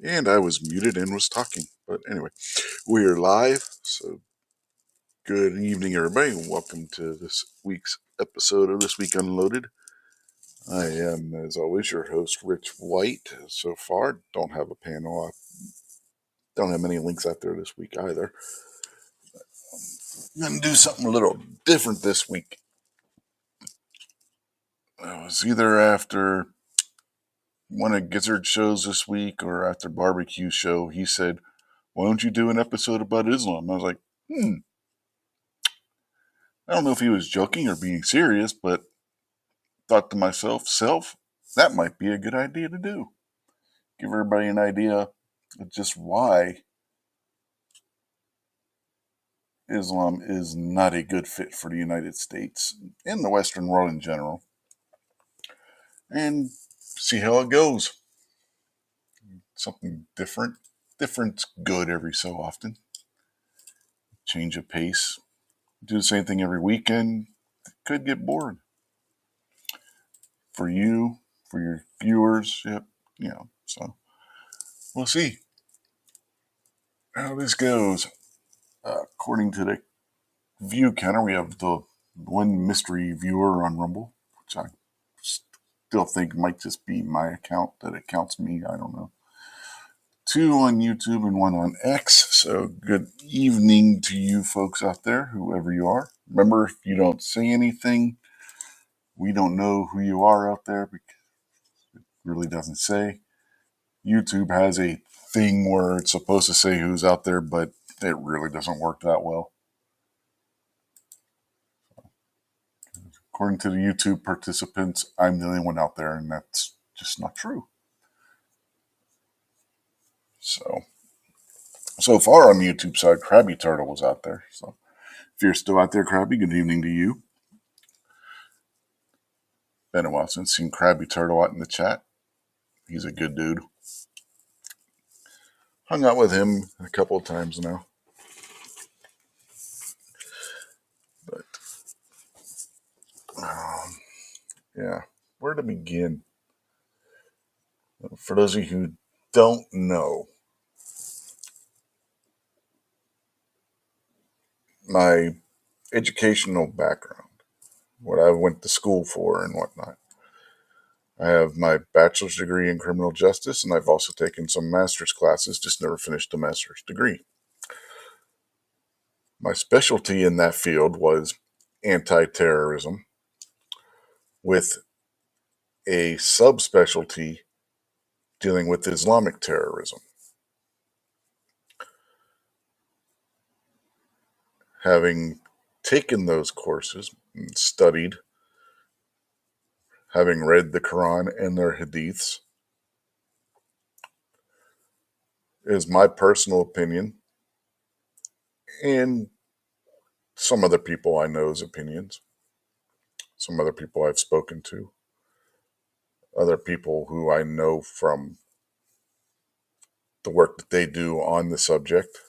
And I was muted and was talking. But anyway, we are live. So good evening, everybody. And welcome to this week's episode of This Week Unloaded. I am, as always, your host, Rich White. So far, don't have a panel. I don't have many links out there this week either. I'm going to do something a little different this week. It was either after one of Gizzard shows this week or after Barbecue show. He said, "Why don't you do an episode about Islam?" I was like, I don't know if he was joking or being serious, but thought to myself, that might be a good idea to do. Give everybody an idea of just why Islam is not a good fit for the United States and the Western world in general. And see how it goes. Something different. Different's good every so often. Change of pace. Do the same thing every weekend. Could get bored. For you, for your viewers, so we'll see how this goes. According to the view counter, we have the one mystery viewer on Rumble, which I still think might just be my account that it counts me. I don't know. 2 on YouTube and 1 on X. So good evening to you folks out there, whoever you are. Remember, if you don't say anything, we don't know who you are out there because it really doesn't say. YouTube has a thing where it's supposed to say who's out there, but it really doesn't work that well. According to the YouTube participants, I'm the only one out there, and that's just not true. So far on the YouTube side, Krabby Turtle was out there. So if you're still out there, Krabby, good evening to you. Been a while since seen Krabby Turtle out in the chat. He's a good dude. Hung out with him a couple of times now. But, yeah, where to begin? For those of you who don't know, my educational background, what I went to school for and whatnot. I have my bachelor's degree in criminal justice, and I've also taken some master's classes, just never finished a master's degree. My specialty in that field was anti-terrorism, with a subspecialty dealing with Islamic terrorism. Having taken those courses and studied, having read the Quran and their hadiths, is my personal opinion, and some other people I know's opinions, some other people I've spoken to, other people who I know from the work that they do on the subject,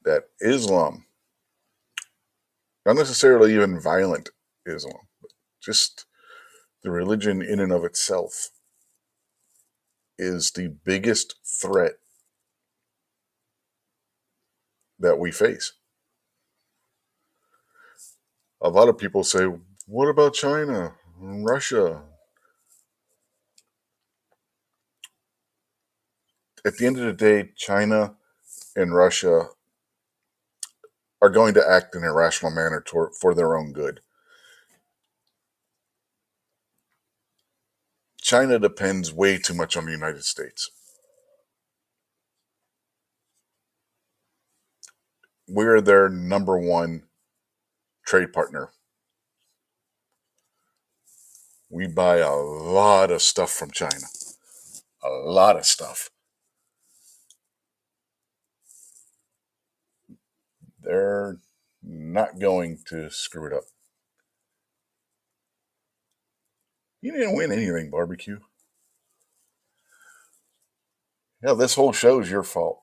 that Islam, not necessarily even violent Islam, but just the religion in and of itself, is the biggest threat that we face. A lot of people say, what about China and Russia? At the end of the day, China and Russia are going to act in a rational manner for their own good. China depends way too much on the United States. we're their number one trade partner. We buy a lot of stuff from China. A lot of stuff. They're not going to screw it up. You didn't win anything, barbecue. Yeah, this whole show is your fault.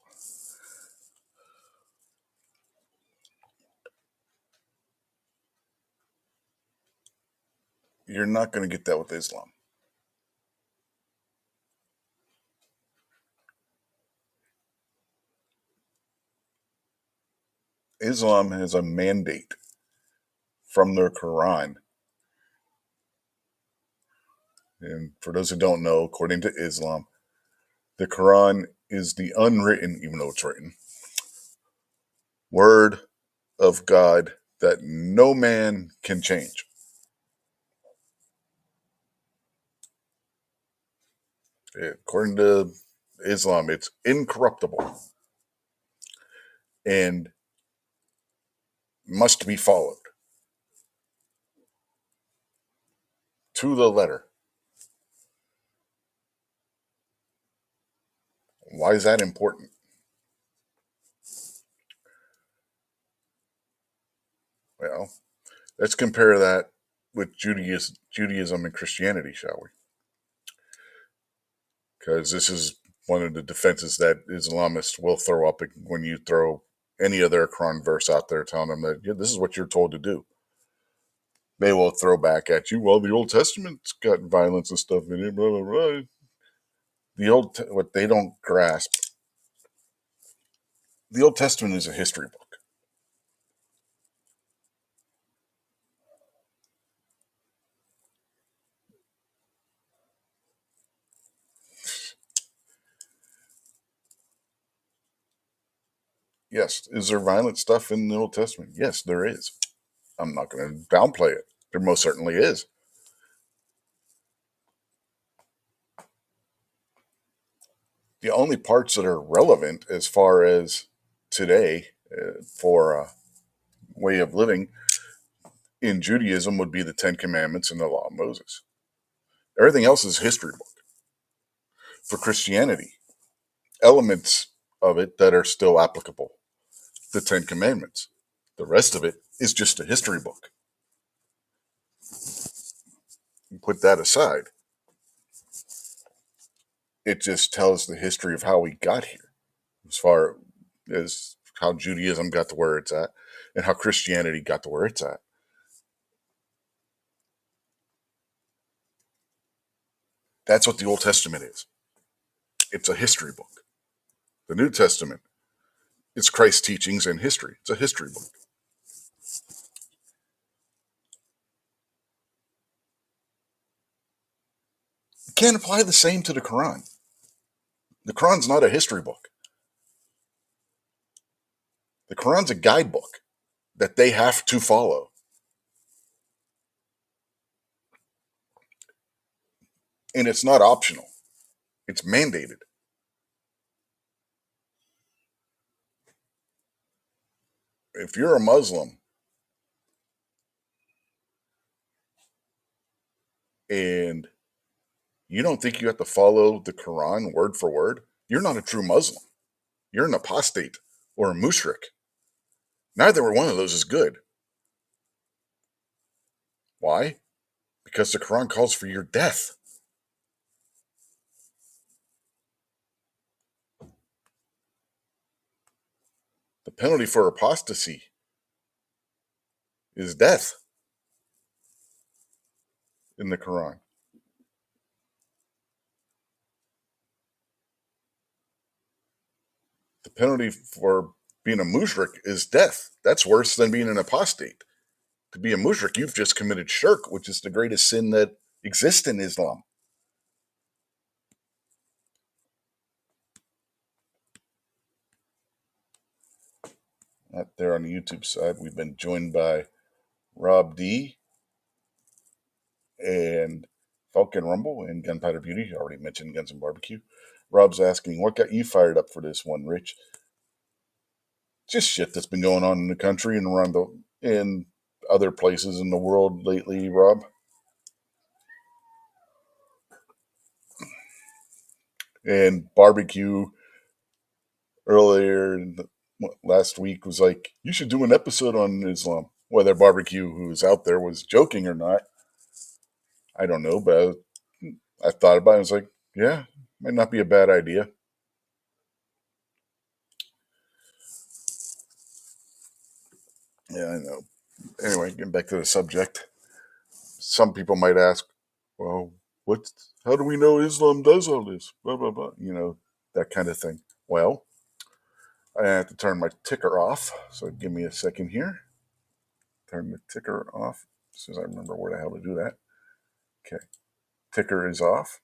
You're not going to get that with Islam. Islam has a mandate from their Quran. And for those who don't know, according to Islam, the Quran is the unwritten, even though it's written, word of God that no man can change. According to Islam, it's incorruptible and must be followed to the letter. Why is that important? Well, let's compare that with Judaism and Christianity, shall we? Because this is one of the defenses that Islamists will throw up when you throw any other Quran verse out there telling them that this is what you're told to do. They will throw back at you, well, the Old Testament's got violence and stuff in it, blah, blah, blah. What they don't grasp, the Old Testament is a history book. Yes, is there violent stuff in the Old Testament? Yes, there is. I'm not going to downplay it. There most certainly is. The only parts that are relevant as far as today for a way of living in Judaism would be the Ten Commandments and the Law of Moses. Everything else is history book. For Christianity, elements of it that are still applicable. The Ten Commandments. The rest of it is just a history book. You put that aside. It just tells the history of how we got here, as far as how Judaism got to where it's at and how Christianity got to where it's at. That's what the Old Testament is. It's a history book. The New Testament is Christ's teachings and history. It's a history book. You can't apply the same to the Quran. The Quran's not a history book. The Quran's a guidebook that they have to follow. And it's not optional. It's mandated. If you're a Muslim and you don't think you have to follow the Quran word for word, you're not a true Muslim. You're an apostate or a mushrik. Neither one of those is good. Why? Because the Quran calls for your death. The penalty for apostasy is death in the Quran. The penalty for being a mushrik is death. That's worse than being an apostate. To be a mushrik, you've just committed shirk, which is the greatest sin that exists in Islam. Out there on the YouTube side, we've been joined by Rob D and Falcon Rumble and Gunpowder Beauty. I already mentioned Guns and Barbecue. Rob's asking, what got you fired up for this one, Rich? just shit that's been going on in the country and around in other places in the world lately, Rob. And barbecue earlier last week was like, you should do an episode on Islam. Whether barbecue, who's out there, was joking or not, I don't know. But I thought about it. I was like, yeah, might not be a bad idea. Yeah, I know. Anyway, getting back to the subject. Some people might ask, well, how do we know Islam does all this? Blah, blah, blah. That kind of thing. Well, I have to turn my ticker off. So give me a second here. Turn the ticker off as soon as I remember where the hell to do that. Okay. Ticker is off.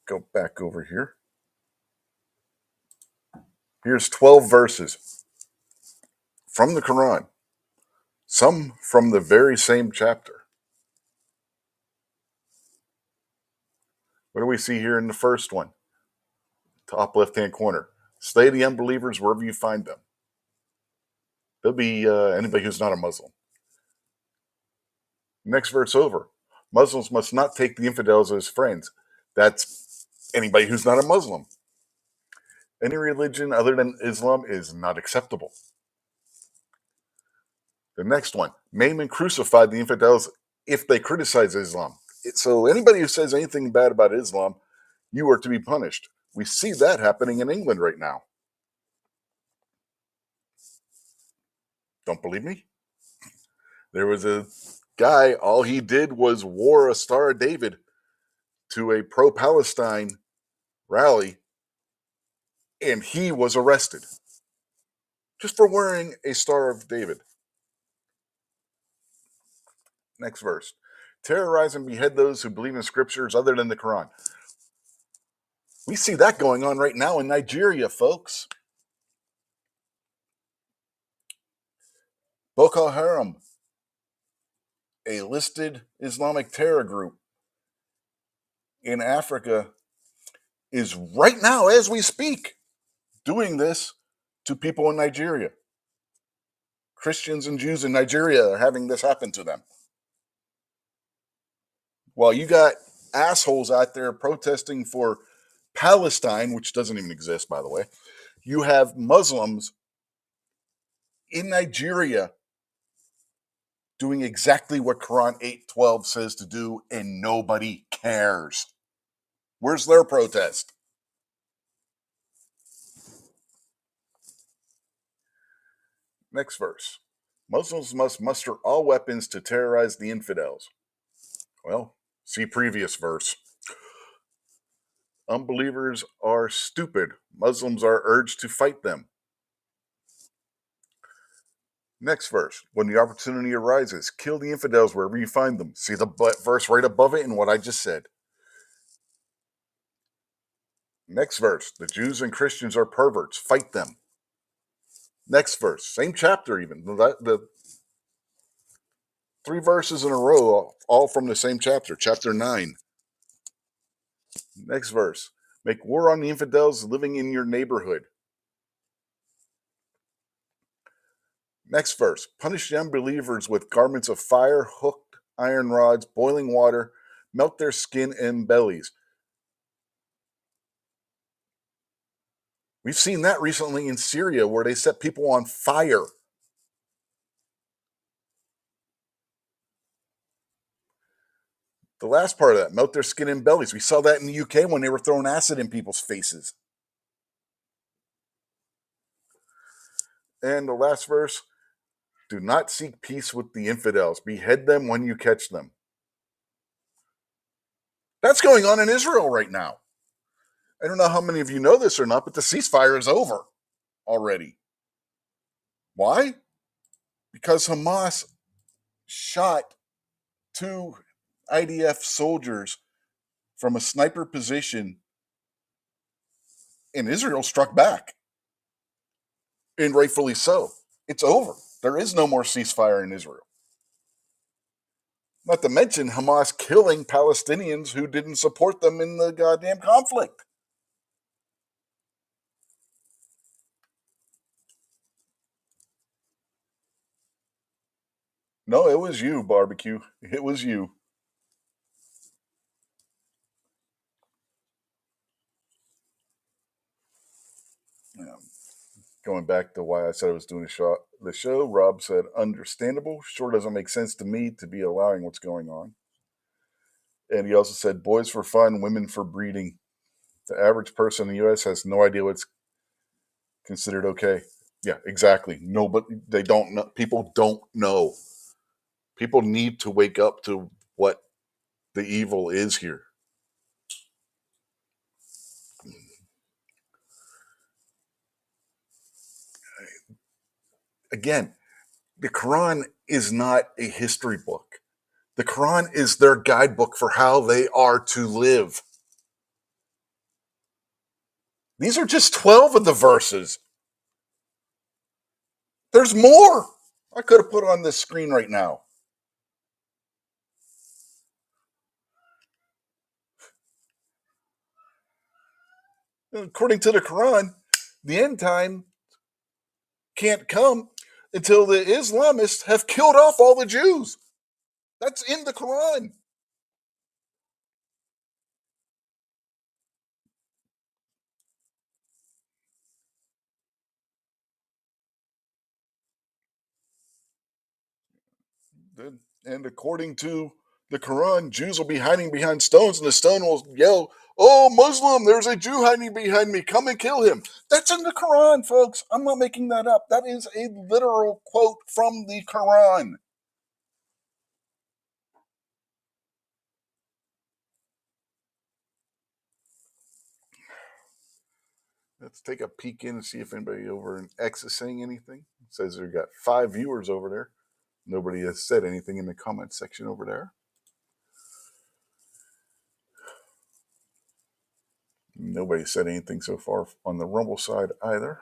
Go back over here. Here's 12 verses from the Quran, some from the very same chapter. What do we see here in the first one? Top left-hand corner. Slay the unbelievers wherever you find them. They'll be anybody who's not a Muslim. Next verse over. Muslims must not take the infidels as friends. That's anybody who's not a Muslim. Any religion other than Islam is not acceptable. The next one. Maim and crucify the infidels if they criticize Islam. So anybody who says anything bad about Islam, you are to be punished. We see that happening in England right now. Don't believe me? There was a guy, all he did was wore a Star of David to a pro-Palestine rally, and he was arrested just for wearing a Star of David. Next verse. Terrorize and behead those who believe in scriptures other than the Quran. We see that going on right now in Nigeria, folks. Boko Haram, a listed Islamic terror group in Africa, is right now, as we speak, doing this to people in Nigeria. Christians and Jews in Nigeria are having this happen to them. Well, you got assholes out there protesting for Palestine, which doesn't even exist, by the way. You have Muslims in Nigeria doing exactly what Quran 8:12 says to do, and nobody cares. Where's their protest? Next verse. Muslims must muster all weapons to terrorize the infidels. Well, see previous verse. Unbelievers are stupid. Muslims are urged to fight them. Next verse. When the opportunity arises, kill the infidels wherever you find them. See the verse right above it in what I just said. Next verse. The Jews and Christians are perverts. Fight them. Next verse. Same chapter even. The 3 verses in a row, all from the same chapter. Chapter 9. Next verse. Make war on the infidels living in your neighborhood. Next verse. Punish the unbelievers with garments of fire, hooked iron rods, boiling water, melt their skin and bellies. We've seen that recently in Syria where they set people on fire. The last part of that, melt their skin and bellies. We saw that in the UK when they were throwing acid in people's faces. And the last verse, do not seek peace with the infidels. Behead them when you catch them. That's going on in Israel right now. I don't know how many of you know this or not, but the ceasefire is over already. Why? Because Hamas shot 2 IDF soldiers from a sniper position, and Israel struck back. And rightfully so. It's over. There is no more ceasefire in Israel. Not to mention Hamas killing Palestinians who didn't support them in the goddamn conflict. No, it was you, barbecue. It was you. Yeah. Going back to why I said I was doing the show, Rob said, understandable. Sure doesn't make sense to me to be allowing what's going on. And he also said, boys for fun, women for breeding. The average person in the U.S. has no idea what's considered okay. Yeah, exactly. No, but they don't know. People don't know. People need to wake up to what the evil is here. Again, the Quran is not a history book. The Quran is their guidebook for how they are to live. These are just 12 of the verses. There's more. I could have put on this screen right now. According to the Quran, the end time can't come until the Islamists have killed off all the Jews. That's in the Quran. And according to the Quran, Jews will be hiding behind stones, and the stone will yell, "Oh, Muslim, there's a Jew hiding behind me. Come and kill him." That's in the Quran, folks. I'm not making that up. That is a literal quote from the Quran. Let's take a peek in and see if anybody over in X is saying anything. It says they've got 5 viewers over there. Nobody has said anything in the comment section over there. Nobody said anything so far on the Rumble side either.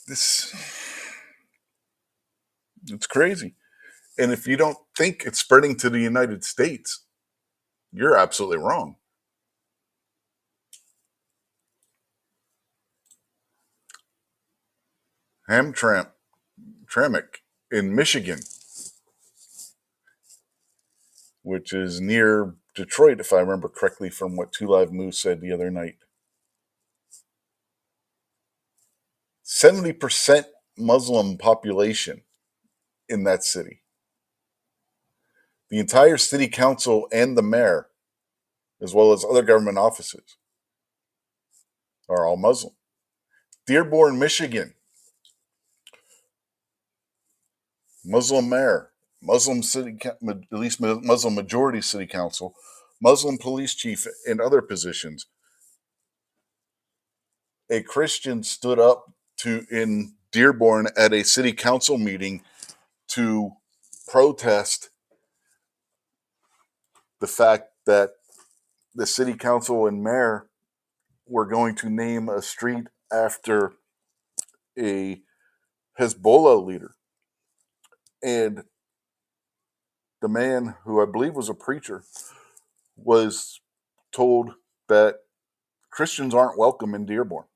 It's crazy. And if you don't think it's spreading to the United States, you're absolutely wrong. Hamtramck in Michigan, which is near Detroit, if I remember correctly from what Two Live Moose said the other night. 70% Muslim population in that city. The entire city council and the mayor, as well as other government offices, are all Muslim. Dearborn, Michigan, Muslim mayor, Muslim city, at least Muslim majority city council, Muslim police chief, and other positions. A Christian stood up in Dearborn at a city council meeting to protest the fact that the city council and mayor were going to name a street after a Hezbollah leader. And the man, who I believe was a preacher, was told that Christians aren't welcome in Dearborn,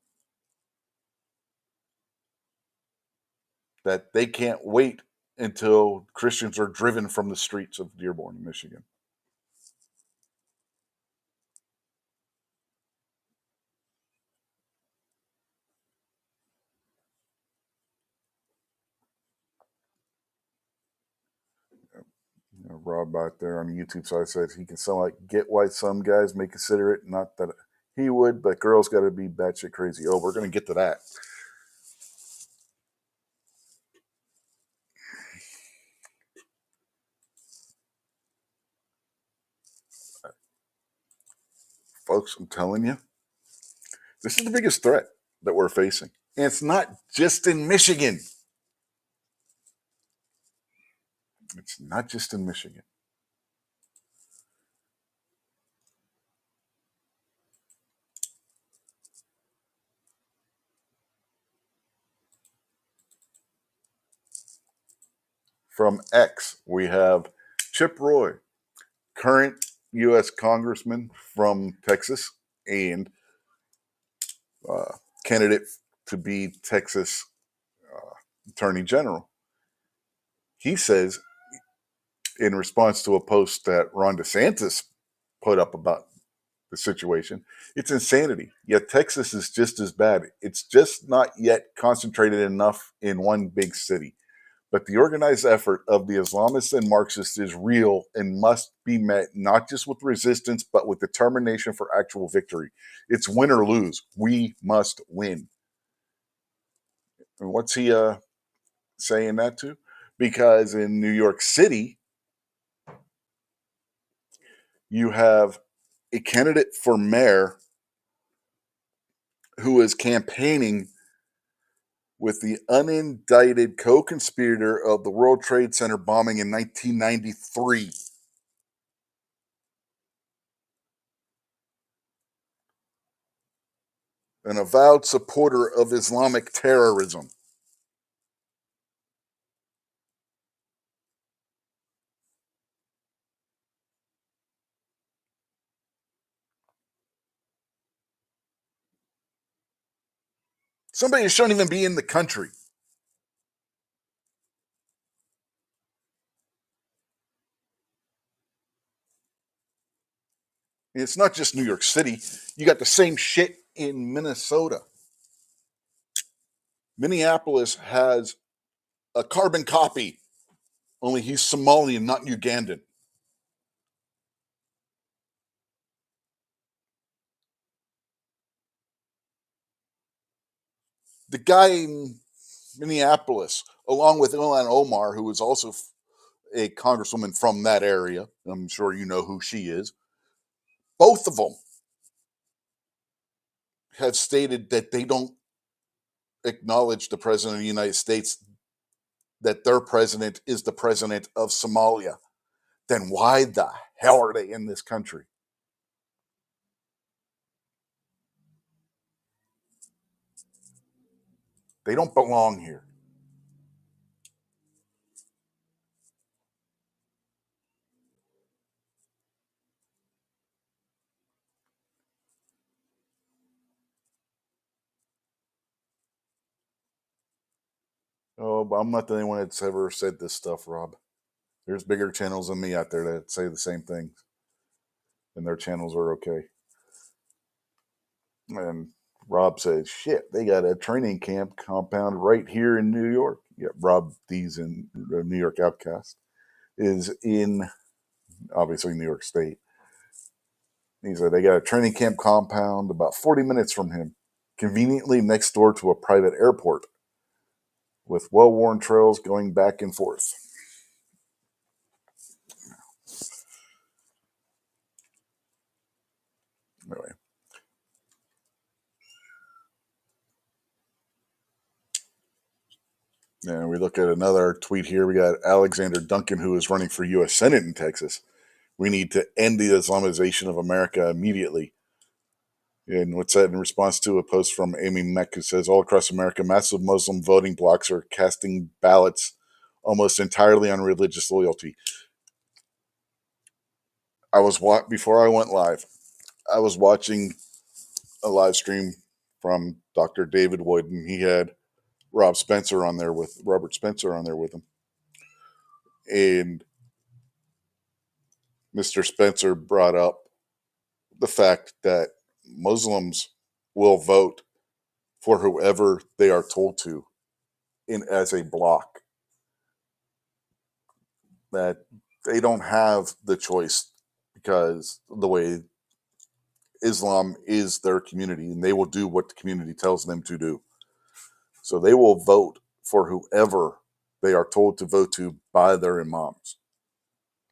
that they can't wait until Christians are driven from the streets of Dearborn, Michigan. Rob out there on the YouTube side says he can sound like get why some guys may consider it. Not that he would, but girls got to be batshit crazy. Oh, we're going to get to that. Folks, I'm telling you, this is the biggest threat that we're facing. And it's not just in Michigan. It's not just in Michigan. From X, we have Chip Roy, current U.S. Congressman from Texas, and candidate to be Texas Attorney General. He says, in response to a post that Ron DeSantis put up about the situation, it's insanity. Yet Texas is just as bad. It's just not yet concentrated enough in one big city. But the organized effort of the Islamists and Marxists is real and must be met not just with resistance, but with determination for actual victory. It's win or lose. We must win. And what's he saying that to? Because in New York City, you have a candidate for mayor who is campaigning with the unindicted co-conspirator of the World Trade Center bombing in 1993. An avowed supporter of Islamic terrorism. Somebody who shouldn't even be in the country. And it's not just New York City. You got the same shit in Minnesota. Minneapolis has a carbon copy, only he's Somalian, not Ugandan. The guy in Minneapolis, along with Ilhan Omar, who is also a congresswoman from that area, I'm sure you know who she is, both of them have stated that they don't acknowledge the president of the United States, that their president is the president of Somalia. Then why the hell are they in this country? They don't belong here. Oh, but I'm not the only one that's ever said this stuff, Rob. There's bigger channels than me out there that say the same things, and their channels are okay. And Rob says, shit, they got a training camp compound right here in New York. Yeah, Rob D's in the New York Outcast is in, obviously, New York State. He said they got a training camp compound about 40 minutes from him, conveniently next door to a private airport with well-worn trails going back and forth. Anyway. And we look at another tweet here. We got Alexander Duncan, who is running for U.S. Senate in Texas. We need to end the Islamization of America immediately. And what's that in response to a post from Amy Meck, who says, all across America, massive Muslim voting blocks are casting ballots almost entirely on religious loyalty. Before I went live, I was watching a live stream from Dr. David Wood, and he had Robert Spencer on there with him. And Mr. Spencer brought up the fact that Muslims will vote for whoever they are told to as a block. That they don't have the choice because the way Islam is their community, and they will do what the community tells them to do. So they will vote for whoever they are told to vote to by their imams.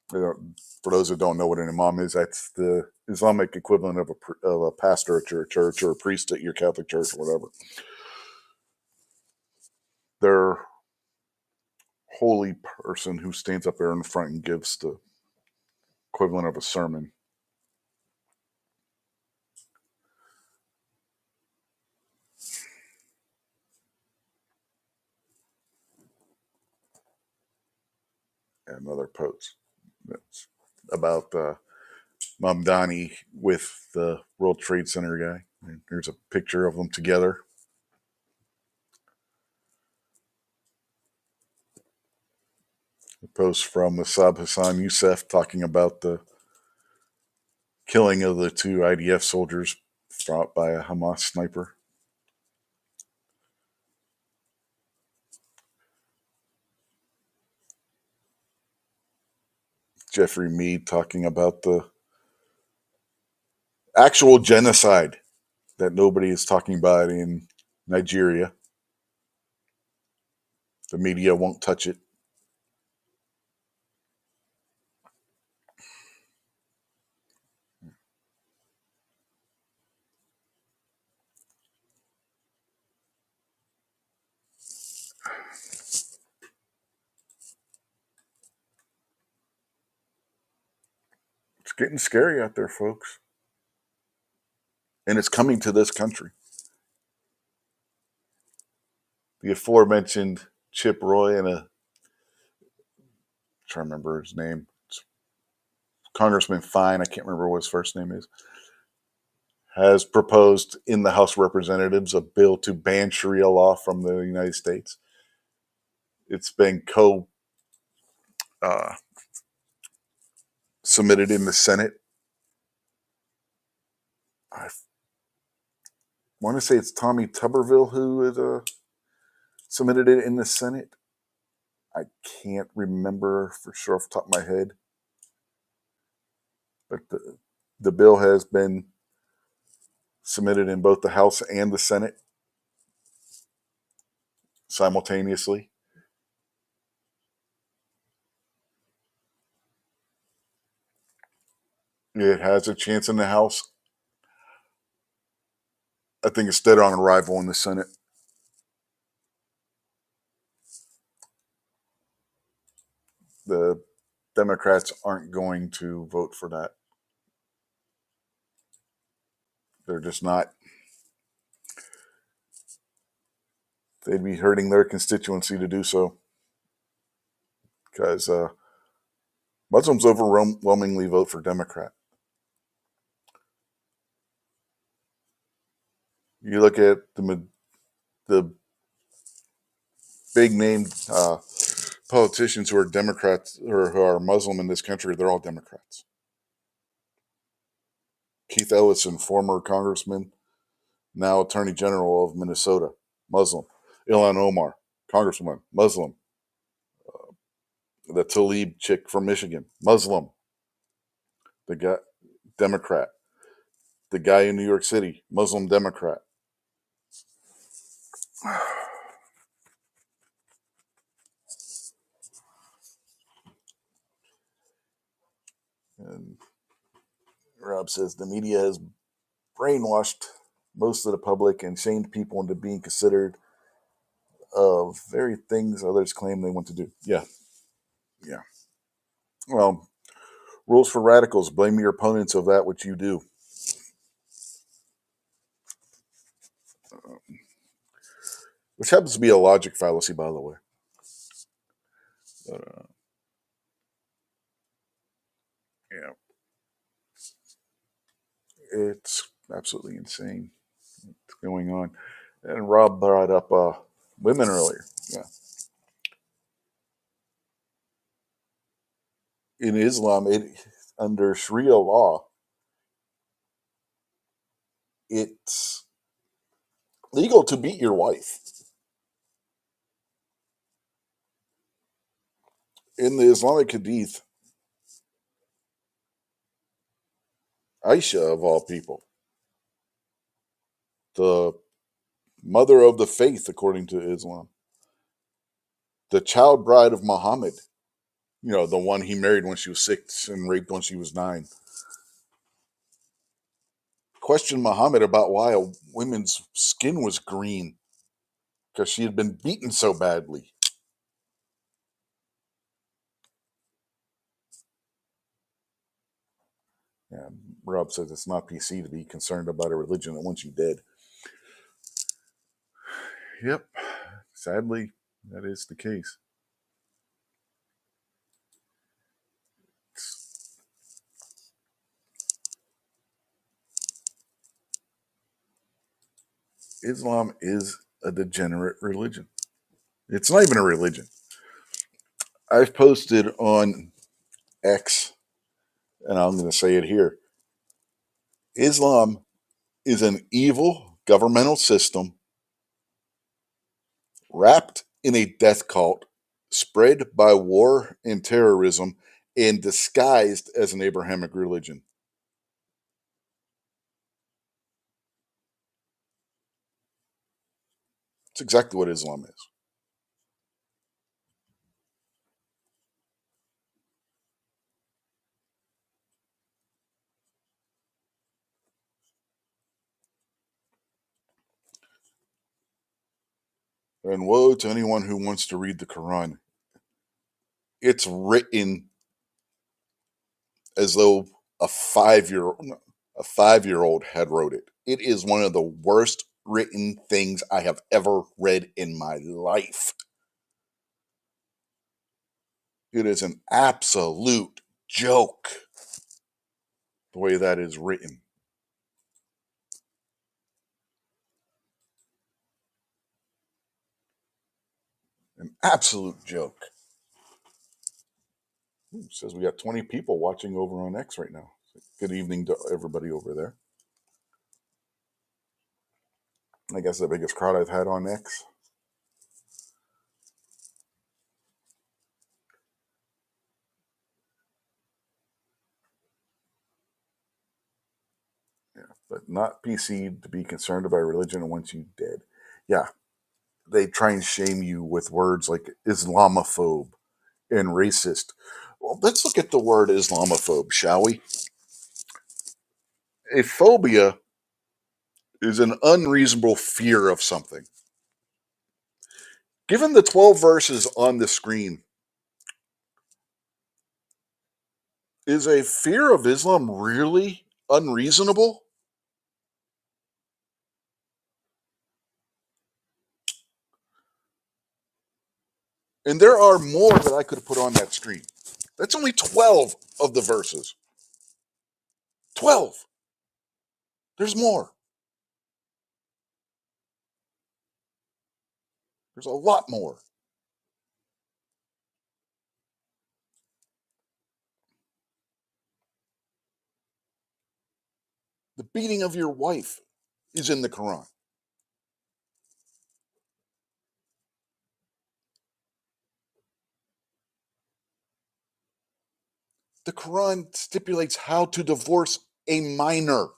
For those who don't know what an imam is, that's the Islamic equivalent of a pastor at your church or a priest at your Catholic church or whatever. They're holy person who stands up there in the front and gives the equivalent of a sermon. Another post about Mamdani with the World Trade Center guy. There's a picture of them together. A post from Musab Hassan Youssef talking about the killing of the two IDF soldiers shot by a Hamas sniper. Jeffrey Mead talking about the actual genocide that nobody is talking about in Nigeria. The media won't touch it. It's getting scary out there, folks. And it's coming to this country. The aforementioned Chip Roy and I'm trying to remember his name. It's Congressman Fine, I can't remember what his first name is, has proposed in the House of Representatives a bill to ban Sharia law from the United States. It's been uh, submitted in the Senate. I want to say it's Tommy Tuberville who has submitted it in the Senate. I can't remember for sure off the top of my head. But the bill has been submitted in both the House and the Senate simultaneously. It has a chance in the House. I think it's dead on arrival in the Senate. The Democrats aren't going to vote for that. They're just not. They'd be hurting their constituency to do so. Because Muslims overwhelmingly vote for Democrat. You look at the big name politicians who are Democrats or who are Muslim in this country, they're all Democrats. Keith Ellison, former congressman, now Attorney General of Minnesota, Muslim. Ilhan Omar, congresswoman, Muslim. The Tlaib chick from Michigan, Muslim. The guy, Democrat. The guy in New York City, Muslim Democrat. And Rob says the media has brainwashed most of the public and shamed people into being considered of very things others claim they want to do. Yeah. Yeah. Well, rules for radicals: blame your opponents of that which you do. Which happens to be a logic fallacy, by the way. But, yeah. It's absolutely insane what's going on. And Rob brought up women earlier. Yeah. In Islam, under Sharia law, it's legal to beat your wife. In the Islamic Hadith, Aisha, of all people, the mother of the faith, according to Islam, the child bride of Muhammad, the one he married when she was 6 and raped when she was 9, questioned Muhammad about why a woman's skin was green because she had been beaten so badly. Yeah, Rob says it's not PC to be concerned about a religion that wants you dead. Yep, sadly, that is the case. Islam is a degenerate religion. It's not even a religion. I've posted on X, and I'm going to say it here. Islam is an evil governmental system wrapped in a death cult, spread by war and terrorism, and disguised as an Abrahamic religion. It's exactly what Islam is. And woe to anyone who wants to read the Quran. It's written as though a 5-year old had wrote it. It is one of the worst written things I have ever read in my life. It is an absolute joke the way that is written. An absolute joke. Ooh, says we got 20 people watching over on X right now. Good evening to everybody over there. I guess the biggest crowd I've had on X. Yeah, but not PC to be concerned about religion once you dead. Yeah, they try and shame you with words like Islamophobe and racist. Well, let's look at the word Islamophobe, shall we? A phobia is an unreasonable fear of something. Given the 12 verses on the screen, is a fear of Islam really unreasonable? And there are more that I could have put on that screen. That's only 12 of the verses. 12. There's more. There's a lot more. The beating of your wife is in the Quran. The Quran stipulates how to divorce a minor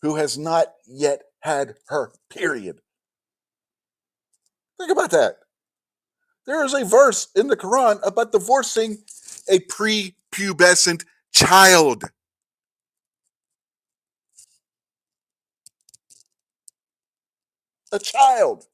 who has not yet had her period. Think about that. There is a verse in the Quran about divorcing a prepubescent child. A child.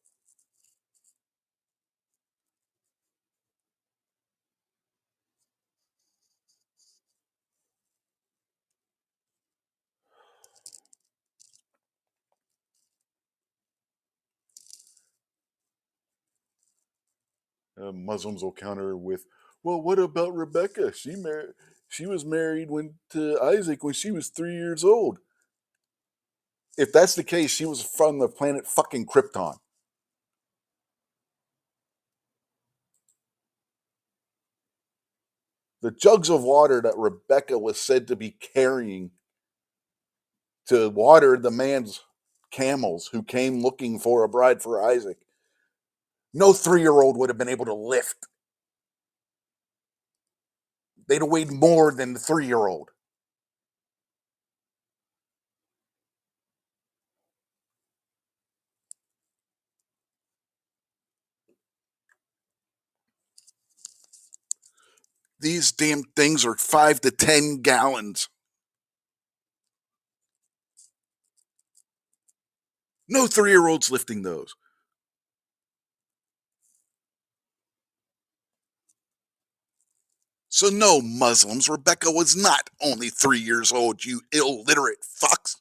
Muslims will counter with, "Well, what about Rebecca? She was married to Isaac when she was 3 years old." If that's the case, she was from the planet fucking Krypton. The jugs of water that Rebecca was said to be carrying to water the man's camels who came looking for a bride for Isaac, no 3-year-old would have been able to lift. They'd have weighed more than the 3-year-old. These damn things are 5 to 10 gallons. No 3-year-old's lifting those. So, no, Muslims, Rebecca was not only 3 years old, you illiterate fucks.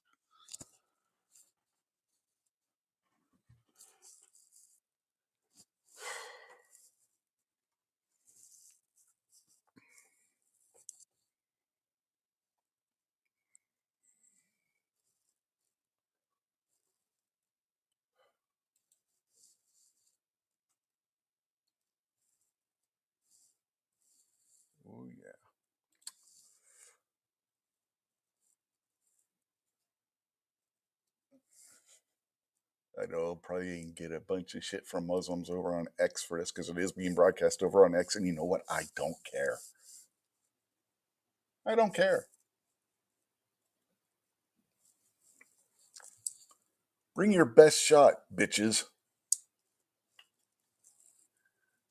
I know I'll probably get a bunch of shit from Muslims over on X for this because it is being broadcast over on X, and you know what? I don't care. I don't care. Bring your best shot, bitches.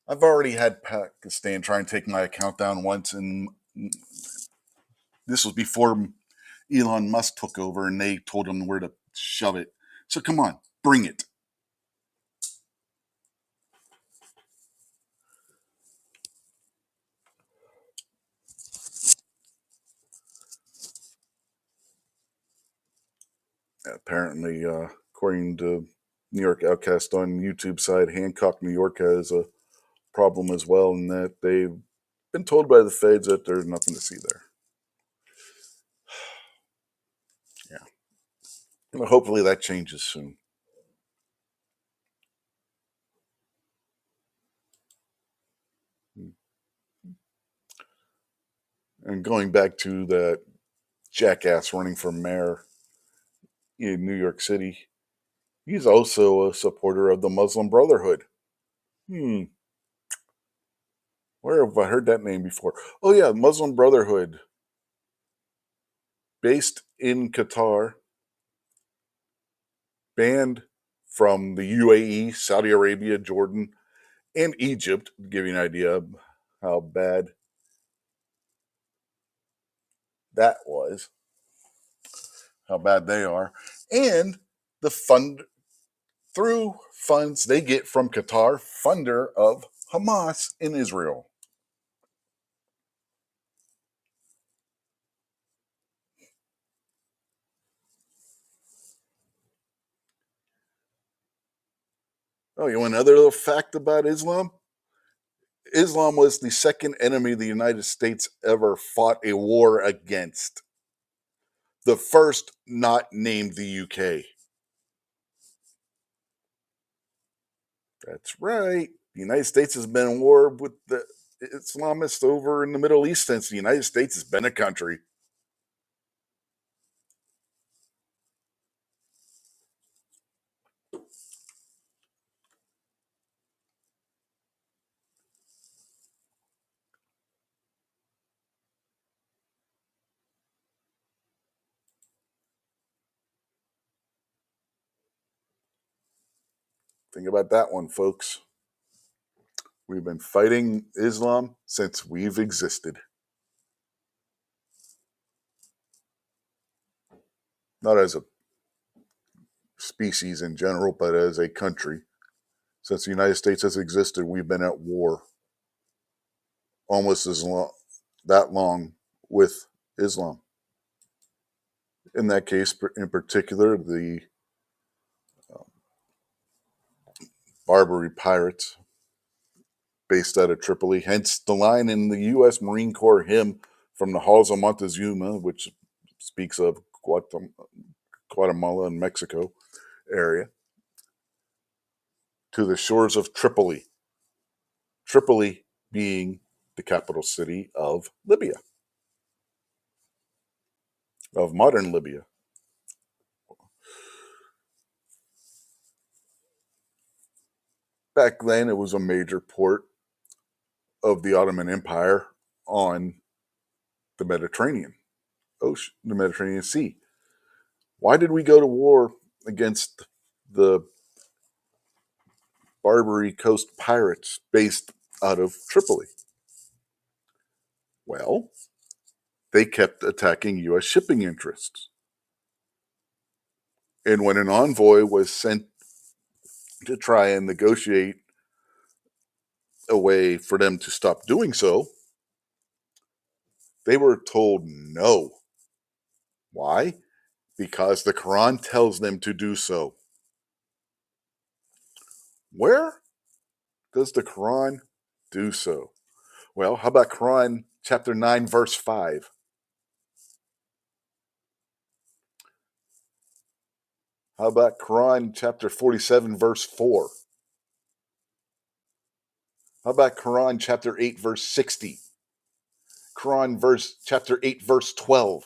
I've already had Pakistan try and take my account down once, and this was before Elon Musk took over and they told him where to shove it. So come on, bring it. Apparently, according to New York Outcast on YouTube side, Hancock, New York has a problem as well, in that they've been told by the feds that there's nothing to see there. Yeah. Well, hopefully that changes soon. And going back to that jackass running for mayor in New York City, he's also a supporter of the Muslim Brotherhood. Where have I heard that name before? Oh, yeah, Muslim Brotherhood, based in Qatar, banned from the UAE, Saudi Arabia, Jordan, and Egypt, to give you an idea of how bad that was, how bad they are. And the fund, through funds they get from Qatar, funder of Hamas in Israel. Oh, you want another little fact about Islam? Islam was the second enemy the United States ever fought a war against. The first not named the UK. That's right. The United States has been in war with the Islamists over in the Middle East since the United States has been a country. Think about that one, folks. We've been fighting Islam since we've existed. Not as a species in general, but as a country. Since the United States has existed, we've been at war almost as long, that long with Islam. In that case, in particular, the Barbary pirates based out of Tripoli. Hence the line in the U.S. Marine Corps hymn from the halls of Montezuma, which speaks of Guatemala and Mexico area, to the shores of Tripoli. Tripoli being the capital city of Libya, of modern Libya. Back then, it was a major port of the Ottoman Empire on the Mediterranean Ocean, the Mediterranean Sea. Why did we go to war against the Barbary Coast pirates based out of Tripoli? Well, they kept attacking U.S. shipping interests. And when an envoy was sent to try and negotiate a way for them to stop doing so, they were told no. Why? Because the Quran tells them to do so. Where does the Quran do so? Well, how about Quran chapter 9, verse 5? How about Quran chapter 47, verse 4? How about Quran chapter 8, verse 60? Quran chapter 8, verse 12?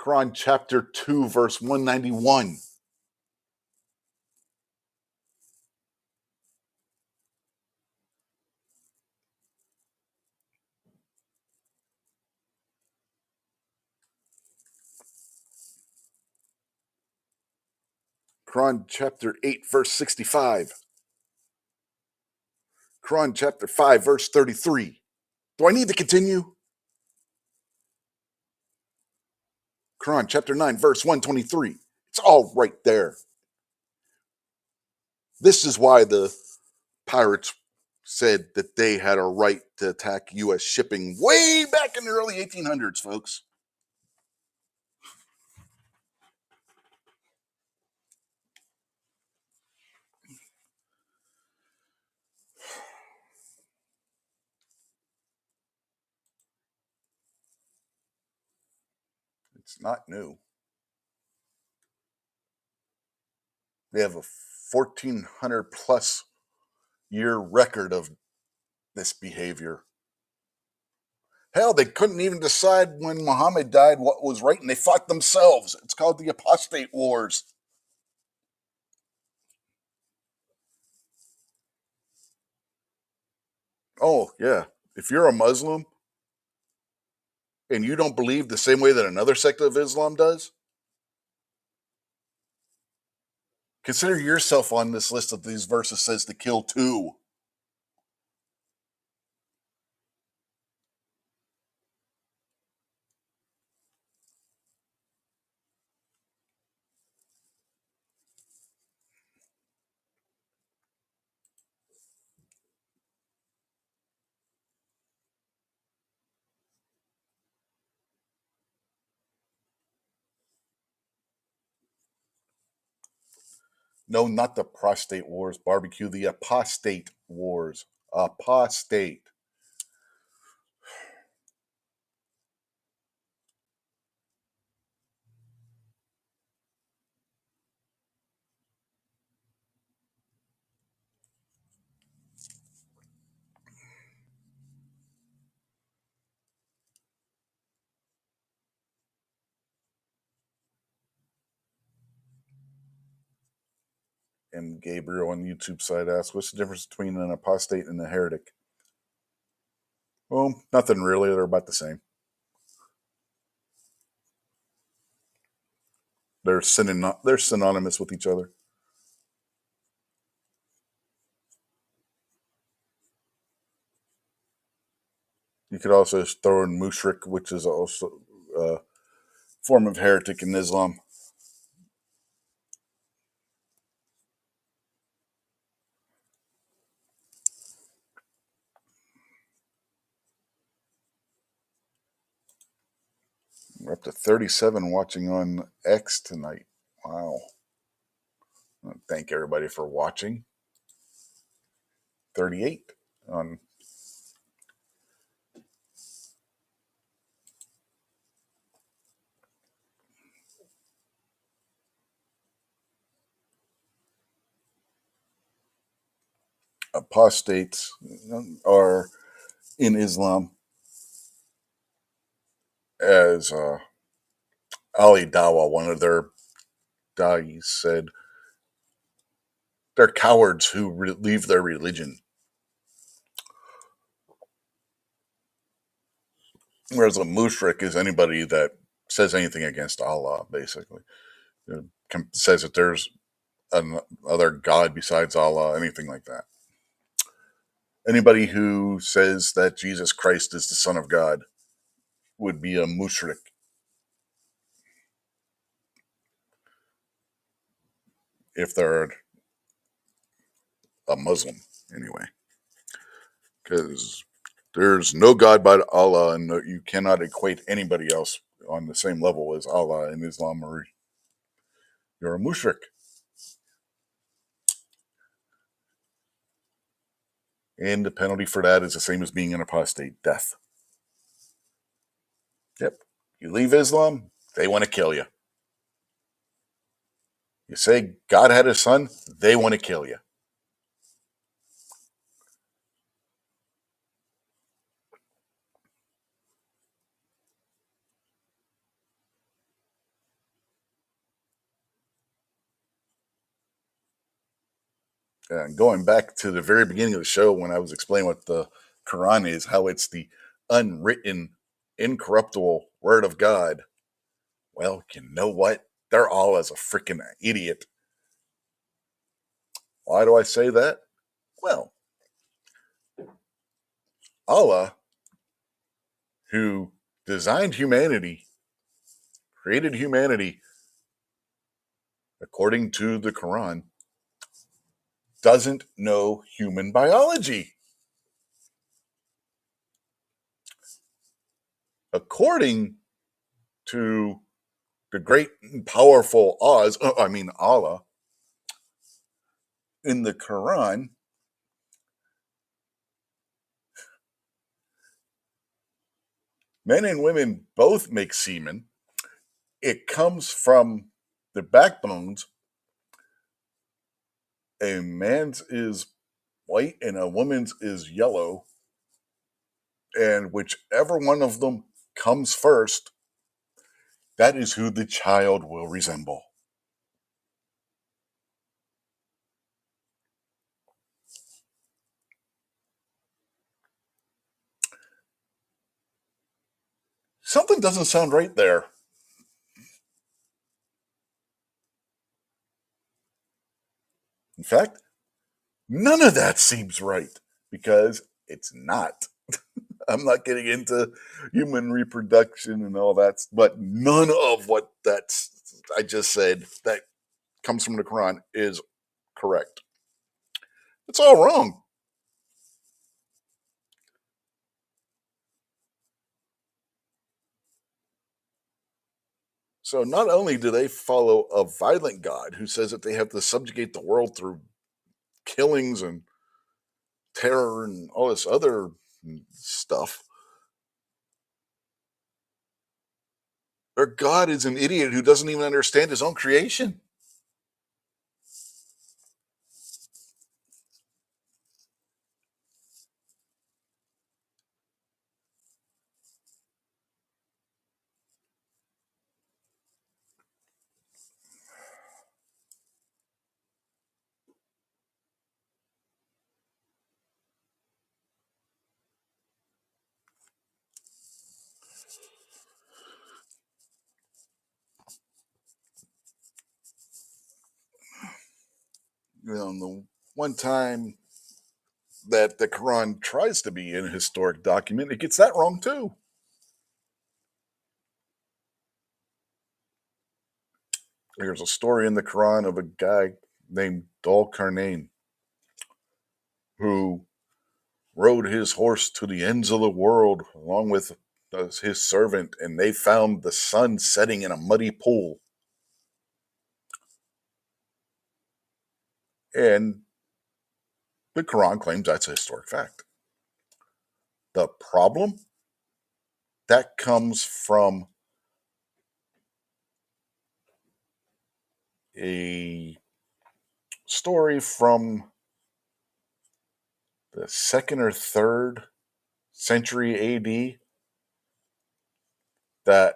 Quran chapter 2, verse 191. Quran chapter 8, verse 65. Quran chapter 5, verse 33. Do I need to continue? Quran chapter 9, verse 123. It's all right there. This is why the pirates said that they had a right to attack U.S. shipping way back in the early 1800s, folks. It's not new. They have a 1,400 plus year record of this behavior. Hell, they couldn't even decide when Muhammad died what was right, and they fought themselves. It's called the Apostate Wars. Oh, yeah. If you're a Muslim and you don't believe the same way that another sect of Islam does, consider yourself on this list of these verses says to kill two. No, not the prostate wars, barbecue, the apostate wars. Apostate. And Gabriel on the YouTube side asks, what's the difference between an apostate and a heretic? Well, nothing really. They're about the same. They're synonymous with each other. You could also throw in mushrik, which is also a form of heretic in Islam. We're up to 37 watching on X tonight. Wow. Thank everybody for watching. 38 on apostates are in Islam as Ali Dawah, one of their da'is, said, they're cowards who leave their religion. Whereas a mushrik is anybody that says anything against Allah, basically. It says that there's another God besides Allah, anything like that. Anybody who says that Jesus Christ is the Son of God would be a mushrik. If they're a Muslim, anyway. Because there's no God but Allah, and you cannot equate anybody else on the same level as Allah in Islam, or you're a mushrik. And the penalty for that is the same as being an apostate, death. Yep. You leave Islam, they want to kill you. You say God had a son, they want to kill you. Going back to the very beginning of the show when I was explaining what the Quran is, how it's the unwritten, incorruptible word of God. Well, you know what? They're all as a freaking idiot. Why do I say that? Well, Allah, who designed humanity, created humanity according to the Quran, doesn't know human biology. According to the great and powerful Allah, in the Quran, men and women both make semen. It comes from the backbones. A man's is white and a woman's is yellow. And whichever one of them comes first, that is who the child will resemble. Something doesn't sound right there. In fact, none of that seems right because it's not. I'm not getting into human reproduction and all that, but none of what I just said that comes from the Quran is correct. It's all wrong. So not only do they follow a violent God who says that they have to subjugate the world through killings and terror and all this other stuff, their God is an idiot who doesn't even understand his own creation. The one time that the Quran tries to be an historic document, it gets that wrong too. There's a story in the Quran of a guy named Dul Karnain who rode his horse to the ends of the world along with his servant, and they found the sun setting in a muddy pool. And the Quran claims that's a historic fact. The problem that comes from a story from the second or third century AD that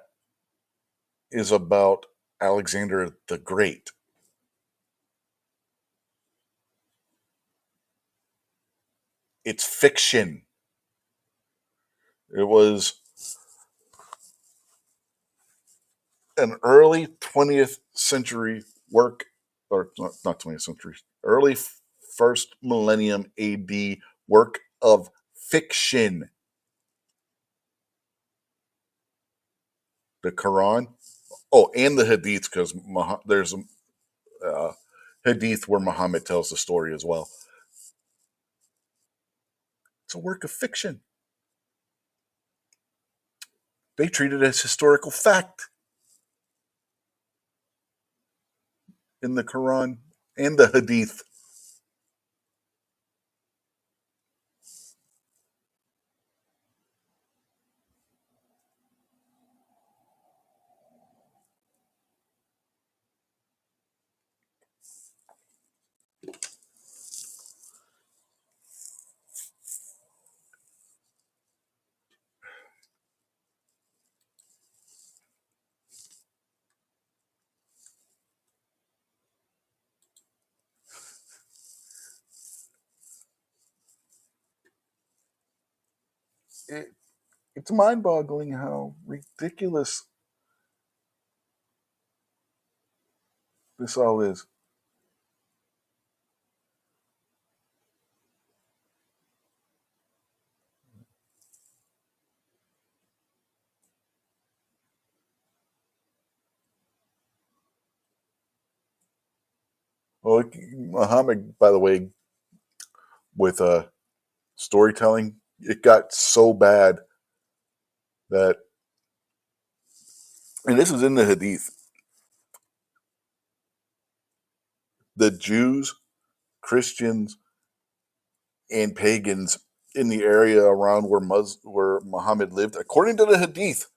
is about Alexander the Great. It's fiction. It was an early 20th century work, or not 20th century, early first millennium AD work of fiction. The Quran, oh, and the Hadith, because there's a Hadith where Muhammad tells the story as well. It's a work of fiction. They treat it as historical fact in the Quran and the Hadith. it's mind-boggling how ridiculous this all is. Well, Muhammad, by the way, with storytelling, it got so bad that, and this is in the Hadith, the Jews, Christians, and pagans in the area around where Muhammad lived, according to the Hadith,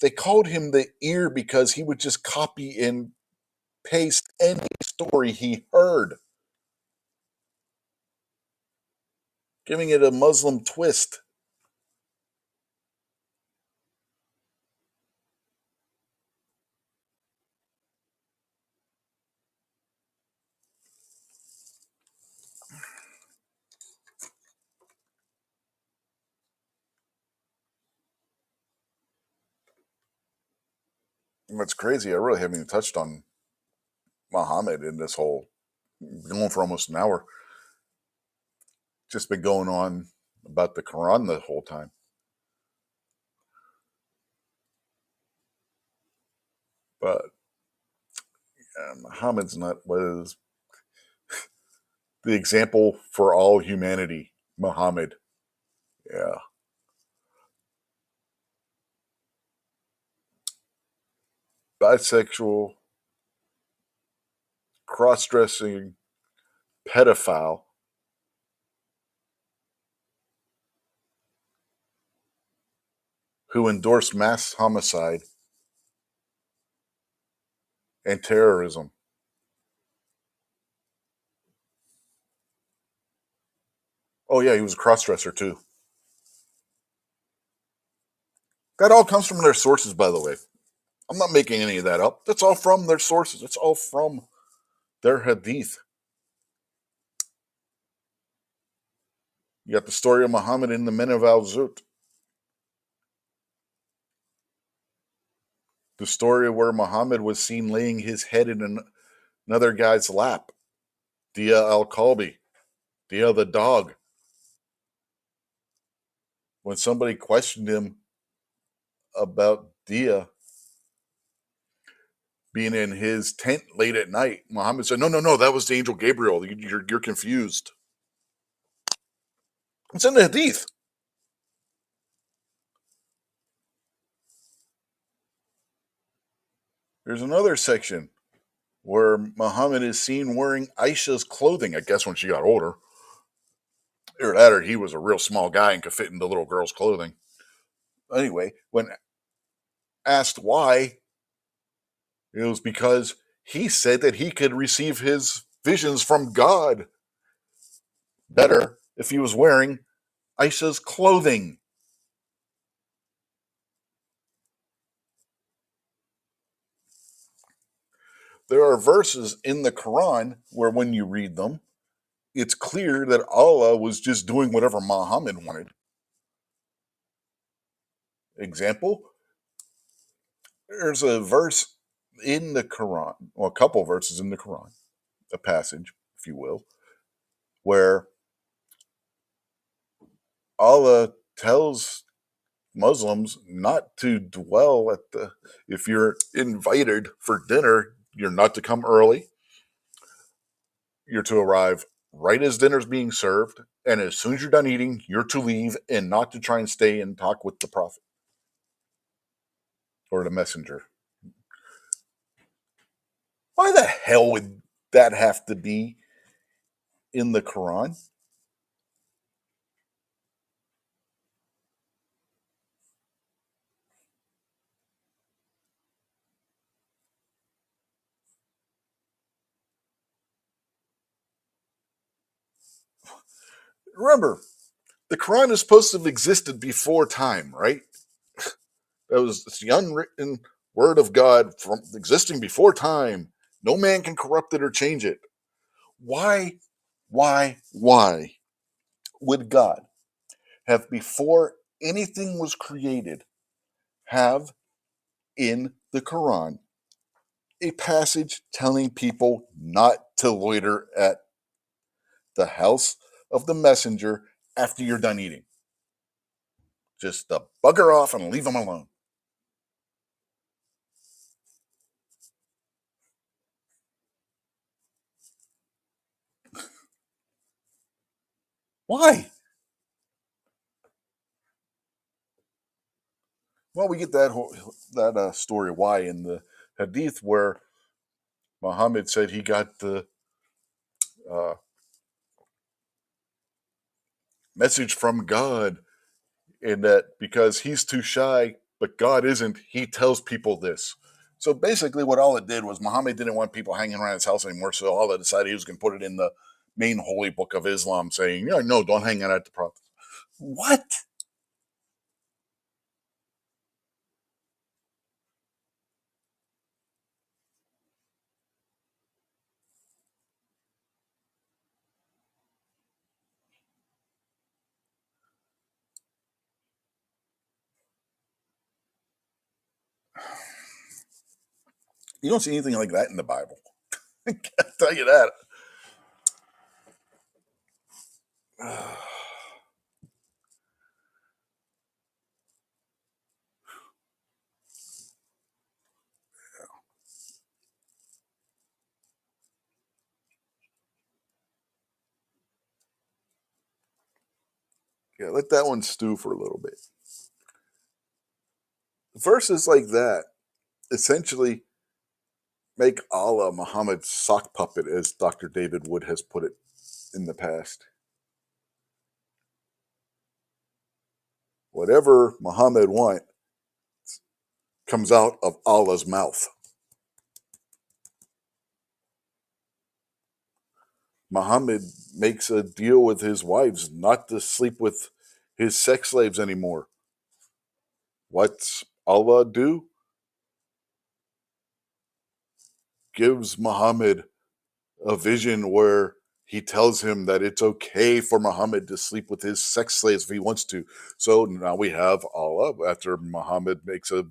they called him the ear because he would just copy and paste any story he heard, giving it a Muslim twist. And that's crazy. I really haven't even touched on Muhammad in this whole, going for almost an hour. Just been going on about the Quran the whole time. But Muhammad's not was the example for all humanity. Muhammad, yeah, bisexual, cross-dressing, pedophile, who endorsed mass homicide and terrorism. Oh yeah, he was a cross-dresser too. That all comes from their sources, by the way. I'm not making any of that up. That's all from their sources. It's all from their hadith. You got the story of Muhammad in the Men of Al Zut. The story where Muhammad was seen laying his head in another guy's lap. Dia al Kalbi. Dia the dog. When somebody questioned him about Dia being in his tent late at night, Muhammad said, no, that was the angel Gabriel. You're confused. It's in the hadith. There's another section where Muhammad is seen wearing Aisha's clothing, I guess when she got older. Either that or he was a real small guy and could fit into little girl's clothing. Anyway, when asked why, it was because he said that he could receive his visions from God better if he was wearing Aisha's clothing. There are verses in the Quran where when you read them, it's clear that Allah was just doing whatever Muhammad wanted. Example, there's a verse in the Quran, well, a couple verses in the Quran, a passage, if you will, where Allah tells Muslims not to dwell if you're invited for dinner, you're not to come early. You're to arrive right as dinner's being served. And as soon as you're done eating, you're to leave and not to try and stay and talk with the prophet or the messenger. Why the hell would that have to be in the Quran? Remember, the Quran is supposed to have existed before time, right? That was the unwritten word of God from existing before time. No man can corrupt it or change it. Why would God have before anything was created have in the Quran a passage telling people not to loiter at the house of the messenger after you're done eating. Just bugger off and leave them alone. Why? Well, we get that story why in the hadith where Muhammad said he got the uh, message from God, and that because he's too shy, but God isn't, he tells people this. So basically, what Allah did was Muhammad didn't want people hanging around his house anymore, so Allah decided he was going to put it in the main holy book of Islam, saying, "Yeah, no, don't hang out at the Prophet." What? You don't see anything like that in the Bible. I can't tell you that. Yeah, let that one stew for a little bit. Verses like that essentially make Allah Muhammad's sock puppet, as Dr. David Wood has put it in the past. Whatever Muhammad wants comes out of Allah's mouth. Muhammad makes a deal with his wives not to sleep with his sex slaves anymore. What's Allah do? Gives Muhammad a vision where he tells him that it's okay for Muhammad to sleep with his sex slaves if he wants to. So now we have Allah, after Muhammad makes a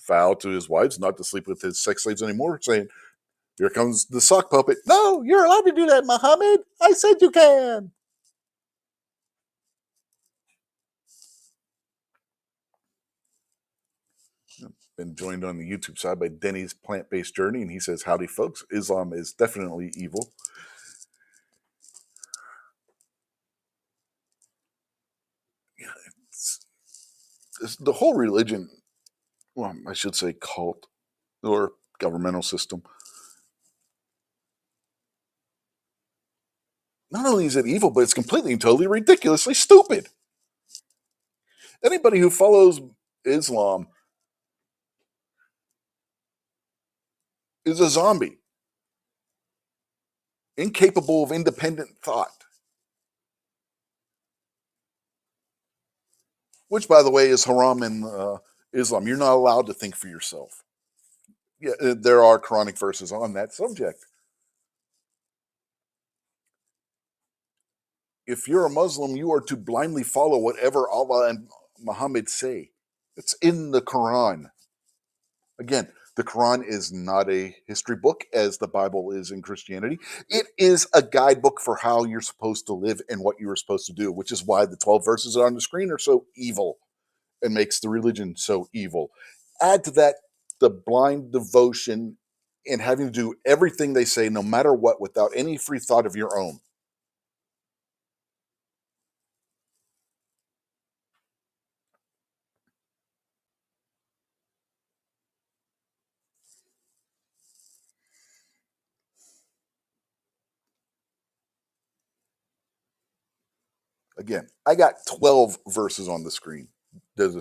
vow to his wives not to sleep with his sex slaves anymore, saying, "Here comes the sock puppet. No, you're allowed to do that, Muhammad. I said you can." Been joined on the YouTube side by Denny's Plant-Based Journey, and he says, "Howdy, folks. Islam is definitely evil." The whole religion, well, I should say cult or governmental system, not only is it evil, but it's completely and totally ridiculously stupid. Anybody who follows Islam is a zombie, incapable of independent thought, which, by the way, is haram in Islam. You're not allowed to think for yourself. Yeah, there are Quranic verses on that subject. If you're a Muslim, you are to blindly follow whatever Allah and Muhammad say. It's in the Quran. Again, the Quran is not a history book as the Bible is in Christianity. It is a guidebook for how you're supposed to live and what you're supposed to do, which is why the 12 verses on the screen are so evil and makes the religion so evil. Add to that the blind devotion and having to do everything they say, no matter what, without any free thought of your own. Again, I got 12 verses on the screen that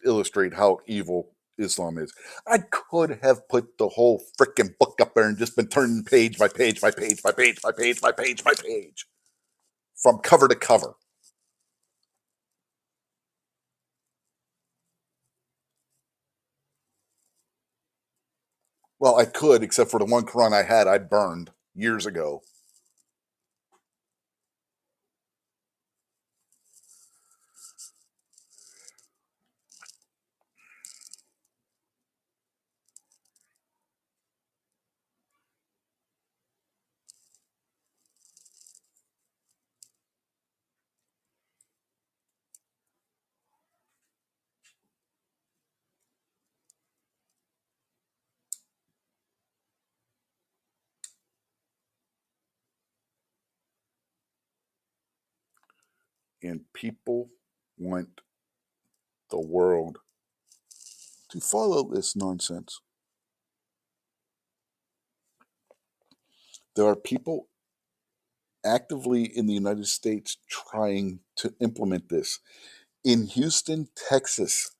illustrate how evil Islam is. I could have put the whole freaking book up there and just been turning page by page by page by page by page by page by page from cover to cover. Well, I could, except for the one Quran I had, I burned years ago. And people want the world to follow this nonsense. There are people actively in the United States trying to implement this. In Houston, Texas,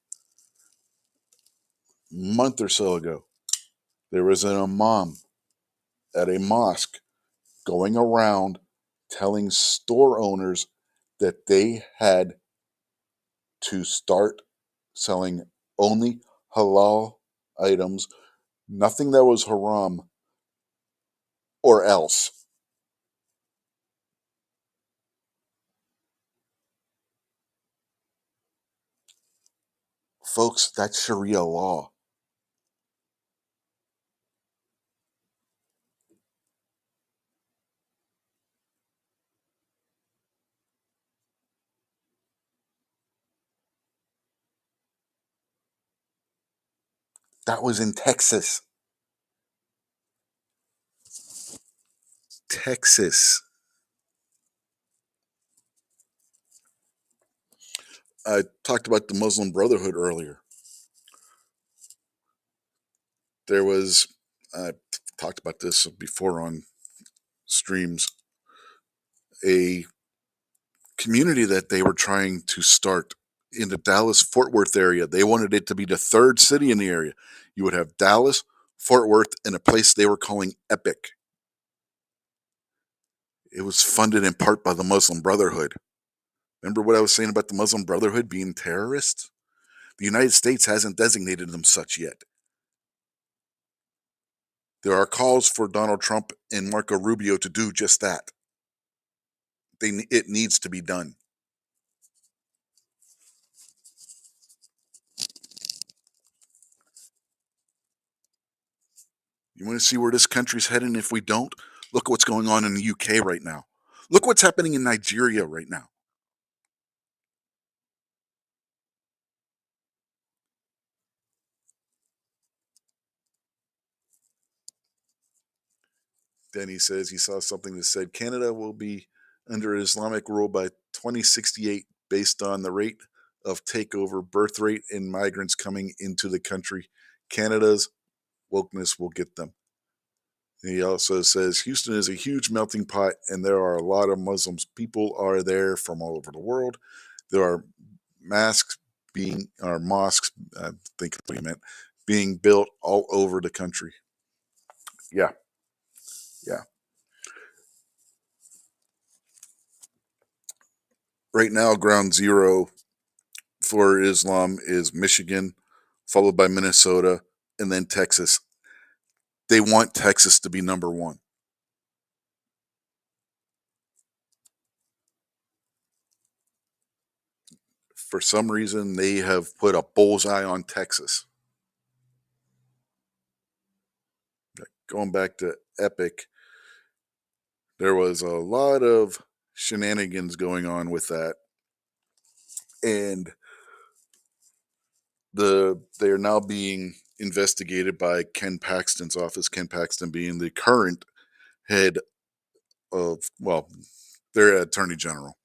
a month or so ago, there was an imam at a mosque going around telling store owners that they had to start selling only halal items, nothing that was haram, or else. Folks, that's Sharia law. That was in Texas. Texas. I talked about the Muslim Brotherhood earlier. There was, I talked about this before on streams, a community that they were trying to start in the Dallas Fort Worth area. They wanted it to be the third city in the area. You would have Dallas, Fort Worth, and a place they were calling Epic. It was funded in part by the Muslim Brotherhood. Remember what I was saying about the Muslim Brotherhood being terrorists? The United States hasn't designated them such yet. There are calls for Donald Trump and Marco Rubio to do just that. It needs to be done. You want to see where this country's heading if we don't? Look at what's going on in the UK right now. Look what's happening in Nigeria right now. Then he says he saw something that said Canada will be under Islamic rule by 2068 based on the rate of takeover, birth rate, and migrants coming into the country. Canada's wokeness will get them. He also says Houston is a huge melting pot and there are a lot of Muslims. People are there from all over the world. There are mosques I think what he meant, being built all over the country. Yeah, yeah. Right now, ground zero for Islam is Michigan, followed by Minnesota, and then Texas. They want Texas to be number one. For some reason, they have put a bullseye on Texas. Going back to Epic, there was a lot of shenanigans going on with that. And they are now being investigated by Ken Paxton's office, Ken Paxton being the current head of, well, their attorney general,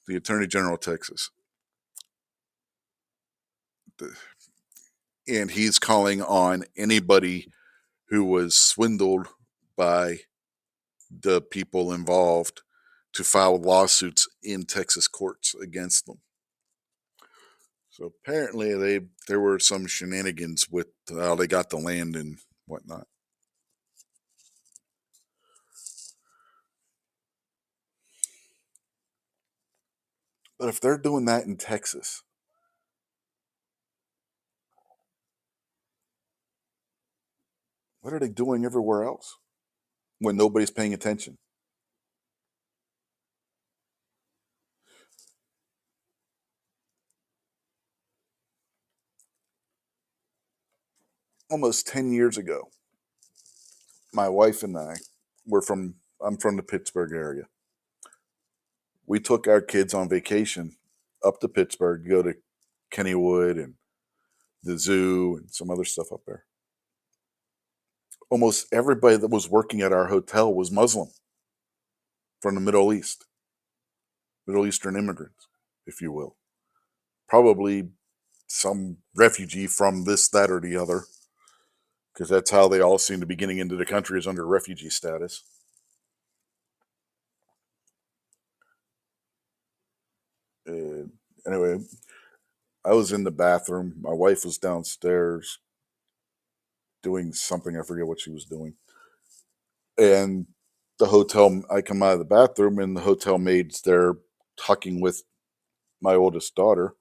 the attorney general of Texas. And he's calling on anybody who was swindled by the people involved to file lawsuits in Texas courts against them. So apparently there were some shenanigans with how they got the land and whatnot. But if they're doing that in Texas, what are they doing everywhere else when nobody's paying attention? Almost 10 years ago, my wife and I I'm from the Pittsburgh area. We took our kids on vacation up to Pittsburgh, go to Kennywood and the zoo and some other stuff up there. Almost everybody that was working at our hotel was Muslim from the Middle East. Middle Eastern immigrants, if you will. Probably some refugee from this, that, or the other, because that's how they all seem to be getting into the country, is under refugee status. Uh, anyway, I was in the bathroom. My wife was downstairs doing something. I forget what she was doing. And I come out of the bathroom, and the hotel maid's there talking with my oldest daughter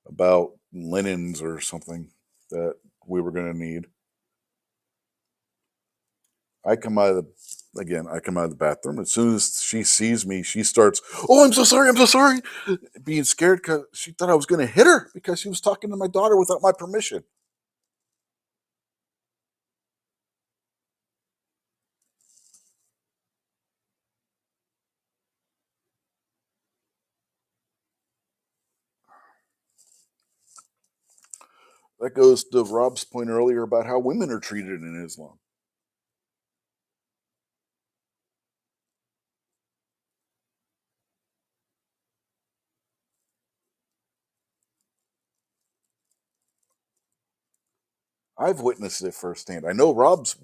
about linens or something that we were going to need. I come out of the bathroom. As soon as she sees me, she starts, "Oh, I'm so sorry. I'm so sorry," being scared because she thought I was going to hit her because she was talking to my daughter without my permission. That goes to Rob's point earlier about how women are treated in Islam. I've witnessed it firsthand. I know Rob's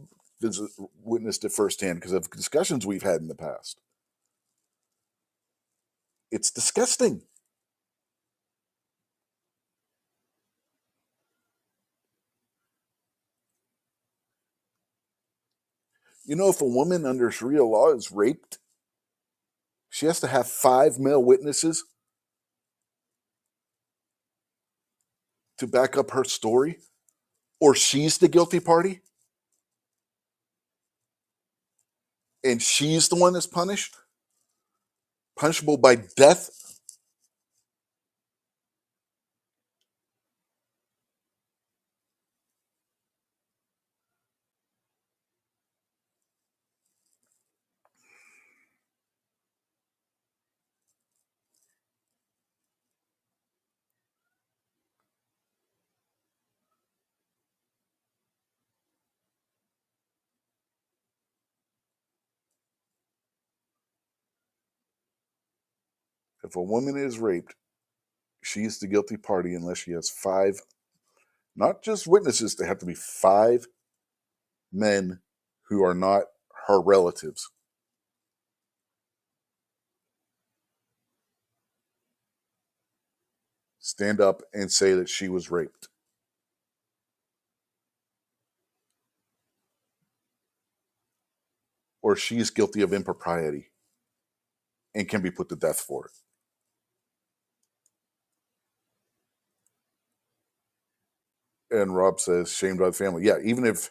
witnessed it firsthand because of discussions we've had in the past. It's disgusting. You know, if a woman under Sharia law is raped, she has to have 5 male witnesses to back up her story, or she's the guilty party and she's the one that's punished, punishable by death. If a woman is raped, she's the guilty party unless she has five, not just witnesses, they have to be 5 men who are not her relatives. Stand up and say that she was raped. Or she's guilty of impropriety and can be put to death for it. And Rob says, shamed by the family. Yeah, even if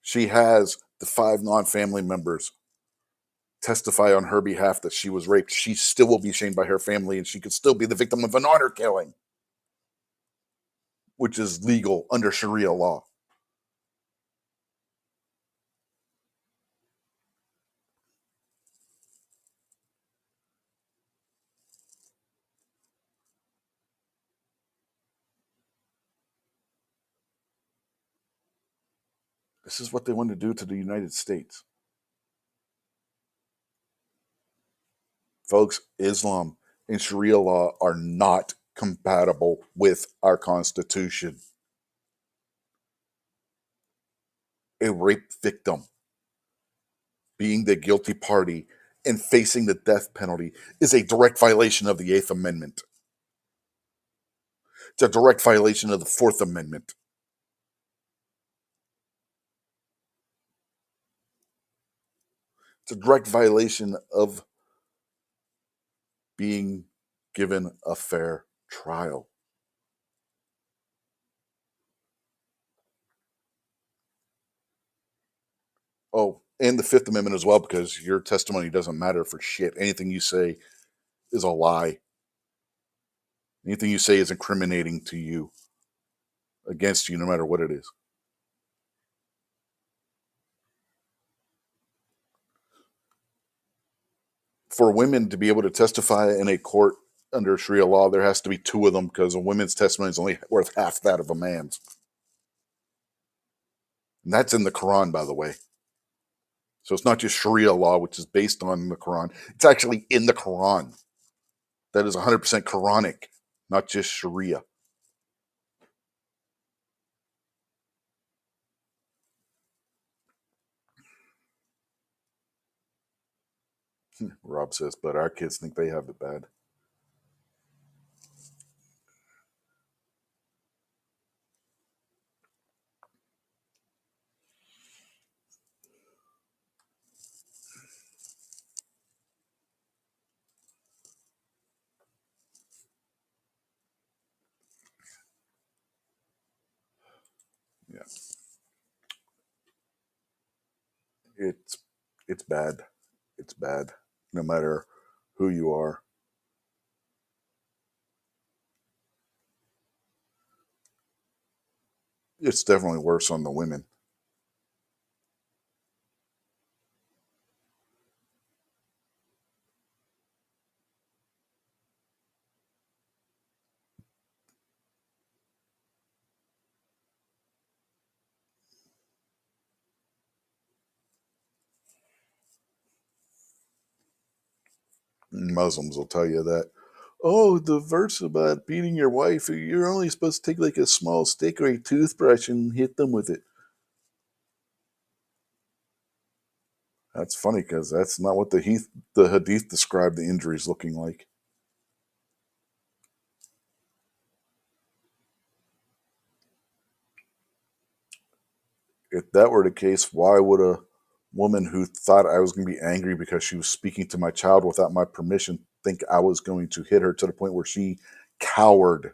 she has the 5 non-family members testify on her behalf that she was raped, she still will be shamed by her family and she could still be the victim of an honor killing, which is legal under Sharia law. This is what they want to do to the United States. Folks, Islam and Sharia law are not compatible with our Constitution. A rape victim being the guilty party and facing the death penalty is a direct violation of the Eighth Amendment. It's a direct violation of the Fourth Amendment. It's a direct violation of being given a fair trial. Oh, and the Fifth Amendment as well, because your testimony doesn't matter for shit. Anything you say is a lie. Anything you say is incriminating to you, against you, no matter what it is. For women to be able to testify in a court under Sharia law, there has to be 2 of them because a woman's testimony is only worth half that of a man's. And that's in the Quran, by the way. So it's not just Sharia law, which is based on the Quran. It's actually in the Quran. That is 100% Quranic, not just Sharia. Rob says, but our kids think they have it bad. Yeah, it's it's bad. It's bad. No matter who you are, it's definitely worse on the women. Muslims will tell you that. Oh, the verse about beating your wife, you're only supposed to take like a small stick or a toothbrush and hit them with it. That's funny because that's not what the hadith described the injuries looking like. If that were the case, why would a woman who thought I was going to be angry because she was speaking to my child without my permission think I was going to hit her to the point where she cowered?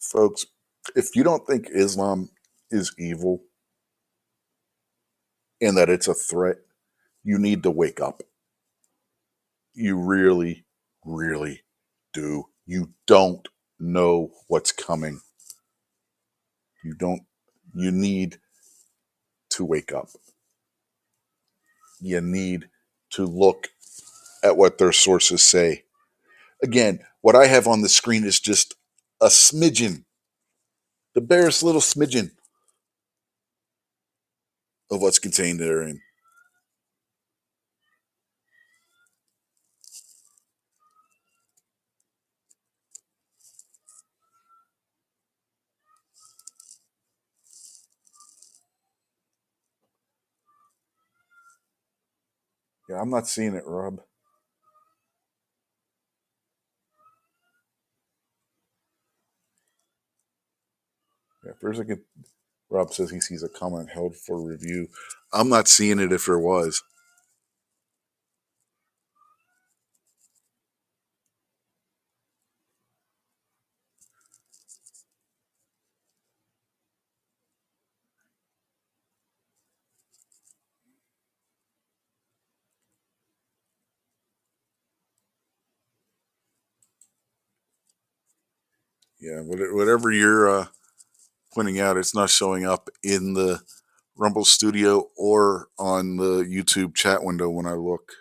Folks, if you don't think Islam is evil and that it's a threat, you need to wake up. You really, really do. You don't know what's coming. You don't, you need to wake up. You need to look at what their sources say. Again, what I have on the screen is just a smidgen, the barest little smidgen of what's contained therein. Yeah, I'm not seeing it, Rob. Yeah, for a second, Rob says he sees a comment held for review. I'm not seeing it if there was. Yeah, whatever you're pointing out, it's not showing up in the Rumble Studio or on the YouTube chat window when I look.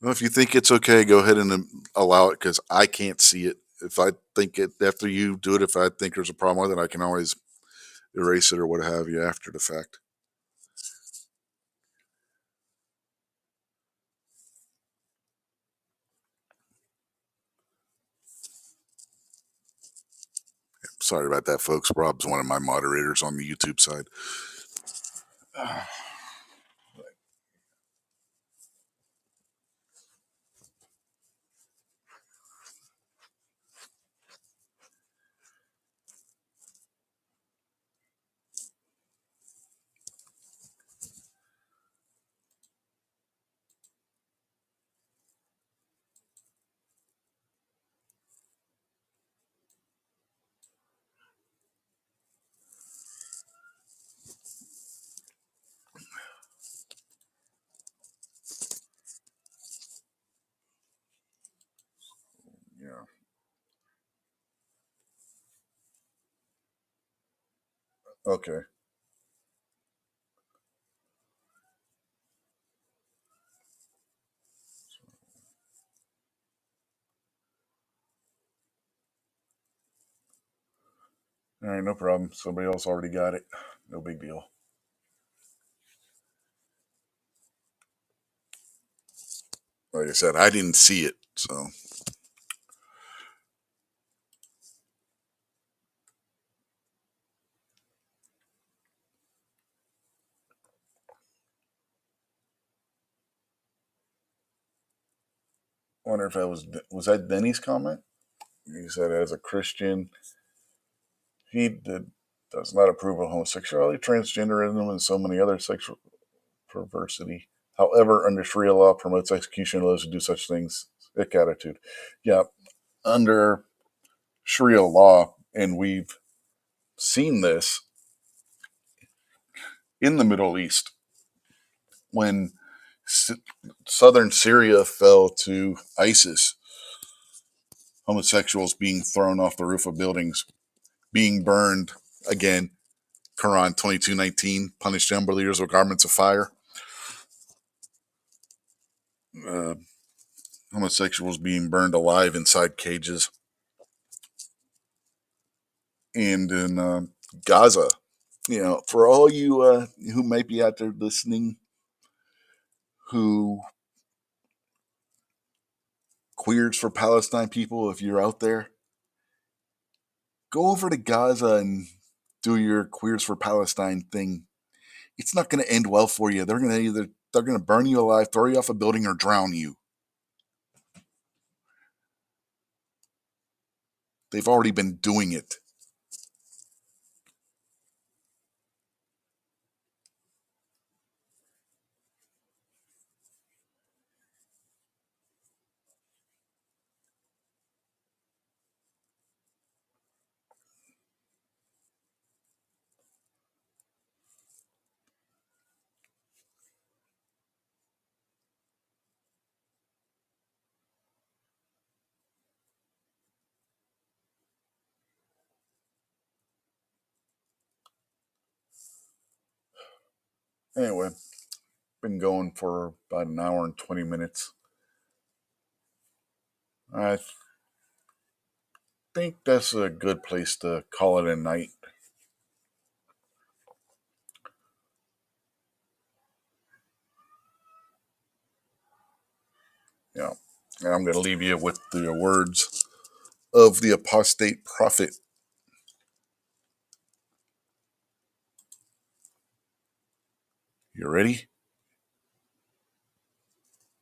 Well, if you think it's okay, go ahead and allow it because I can't see it. If I think it after you do it, if I think there's a problem with it, I can always erase it or what have you after the fact. Sorry about that, folks. Rob's one of my moderators on the YouTube side. Okay. All right, no problem. Somebody else already got it. No big deal. Like I said, I didn't see it, so wonder if that was that Denny's comment. He said, as a Christian, does not approve of homosexuality, transgenderism, and so many other sexual perversity. However, under Sharia law, promotes execution of those who do such things. Ick attitude. Yeah, under Sharia law, and we've seen this in the Middle East when southern Syria fell to ISIS. Homosexuals being thrown off the roof of buildings, being burned. Again, Quran 22:19, punish the unbelievers with garments of fire. Uh, Homosexuals being burned alive inside cages. And in Gaza, for all you who might be out there listening, who queers for Palestine people, if you're out there, go over to Gaza and do your queers for Palestine thing. It's not going to end well for you. They're going to burn you alive, throw you off a building, or drown you. They've already been doing it. Anyway, been going for about an hour and 20 minutes. I think that's a good place to call it a night. Yeah. And I'm going to leave you with the words of the apostate prophet. You ready?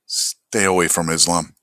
Stay away from Islam.